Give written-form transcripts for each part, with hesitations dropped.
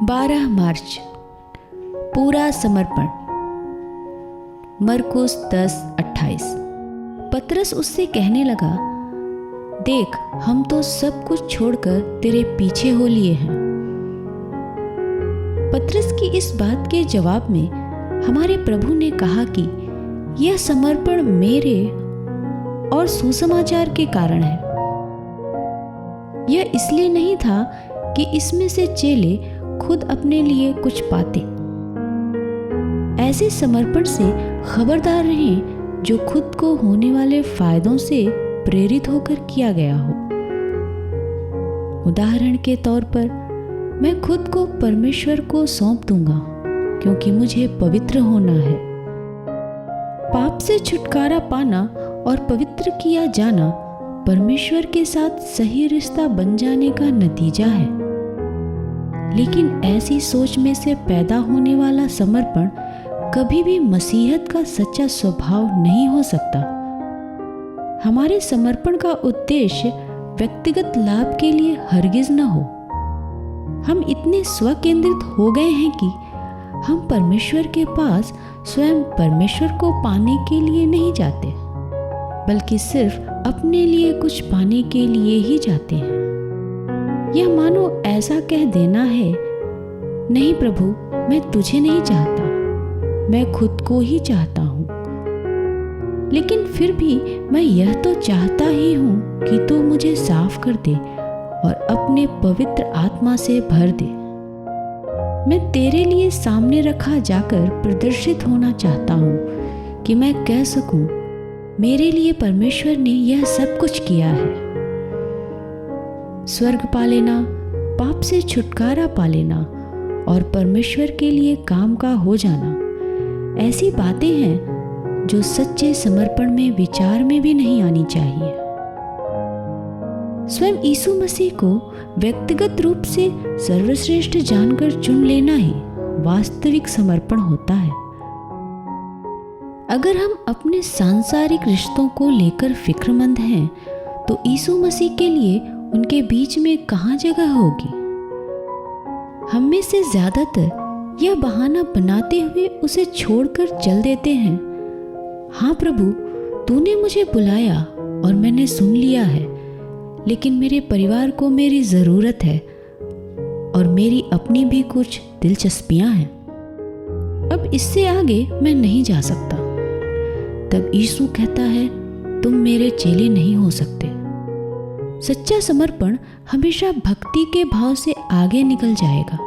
12 मार्च पूरा समर्पण। मरकुस 10:28। पतरस उससे कहने लगा, देख, हम तो सब कुछ छोड़कर तेरे पीछे हो लिए हैं। पतरस की इस बात के जवाब में हमारे प्रभु ने कहा कि यह समर्पण मेरे और सुसमाचार के कारण है। यह इसलिए नहीं था कि इसमें से चेले खुद अपने लिए कुछ पाते। ऐसे समर्पण से खबरदार रहें जो खुद को होने वाले फायदों से प्रेरित होकर किया गया हो। उदाहरण के तौर पर मैं खुद को परमेश्वर को सौंप दूंगा क्योंकि मुझे पवित्र होना है। पाप से छुटकारा पाना और पवित्र किया जाना परमेश्वर के साथ सही रिश्ता बन जाने का नतीजा है। लेकिन ऐसी सोच में से पैदा होने वाला समर्पण कभी भी मसीहत का सच्चा स्वभाव नहीं हो सकता। हमारे समर्पण का उद्देश्य व्यक्तिगत लाभ के लिए हरगिज न हो। हम इतने स्वकेंद्रित हो गए हैं कि हम परमेश्वर के पास स्वयं परमेश्वर को पाने के लिए नहीं जाते, बल्कि सिर्फ अपने लिए कुछ पाने के लिए ही जाते हैं। यह मानो ऐसा कह देना है, नहीं प्रभु, मैं तुझे नहीं चाहता, मैं खुद को ही चाहता हूँ। लेकिन फिर भी मैं यह तो चाहता ही हूँ कि तू मुझे साफ कर दे और अपने पवित्र आत्मा से भर दे। मैं तेरे लिए सामने रखा जाकर प्रदर्शित होना चाहता हूँ कि मैं कह सकूँ, मेरे लिए परमेश्वर ने यह सब कुछ किया है। स्वर्ग पा लेना, पाप से छुटकारा पा लेना और परमेश्वर के लिए काम का हो जाना ऐसी बातें हैं जो सच्चे समर्पण में विचार में भी नहीं आनी चाहिए। स्वयं यीशु मसीह को व्यक्तिगत रूप से सर्वश्रेष्ठ जानकर चुन लेना ही वास्तविक समर्पण होता है। अगर हम अपने सांसारिक रिश्तों को लेकर फिक्रमंद हैं तो यीशु मसीह के लिए उनके बीच में कहाँ जगह होगी। हम में से ज्यादातर यह बहाना बनाते हुए उसे छोड़कर चल देते हैं। हाँ प्रभु, तूने मुझे बुलाया और मैंने सुन लिया है, लेकिन मेरे परिवार को मेरी ज़रूरत है और मेरी अपनी भी कुछ दिलचस्पियां हैं। अब इससे आगे मैं नहीं जा सकता। तब यीशु कहता है, तुम मेरे चेले नहीं हो सकते। सच्चा समर्पण हमेशा भक्ति के भाव से आगे निकल जाएगा।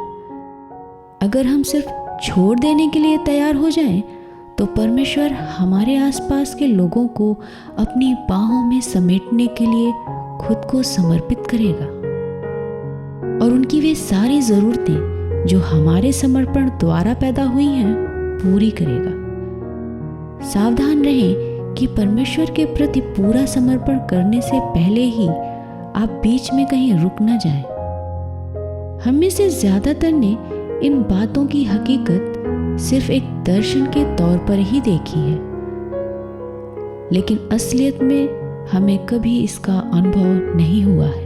अगर हम सिर्फ छोड़ देने के लिए तैयार हो जाएं, तो परमेश्वर हमारे आसपास के लोगों को अपनी बाहों में समेटने के लिए खुद को समर्पित करेगा और उनकी वे सारी जरूरतें जो हमारे समर्पण द्वारा पैदा हुई हैं पूरी करेगा। सावधान रहें कि परमेश्वर के प्रति पूरा समर्पण करने से पहले ही आप बीच में कहीं रुक न जाएं। हम में से ज्यादातर ने इन बातों की हकीकत सिर्फ एक दर्शन के तौर पर ही देखी है, लेकिन असलियत में हमें कभी इसका अनुभव नहीं हुआ है।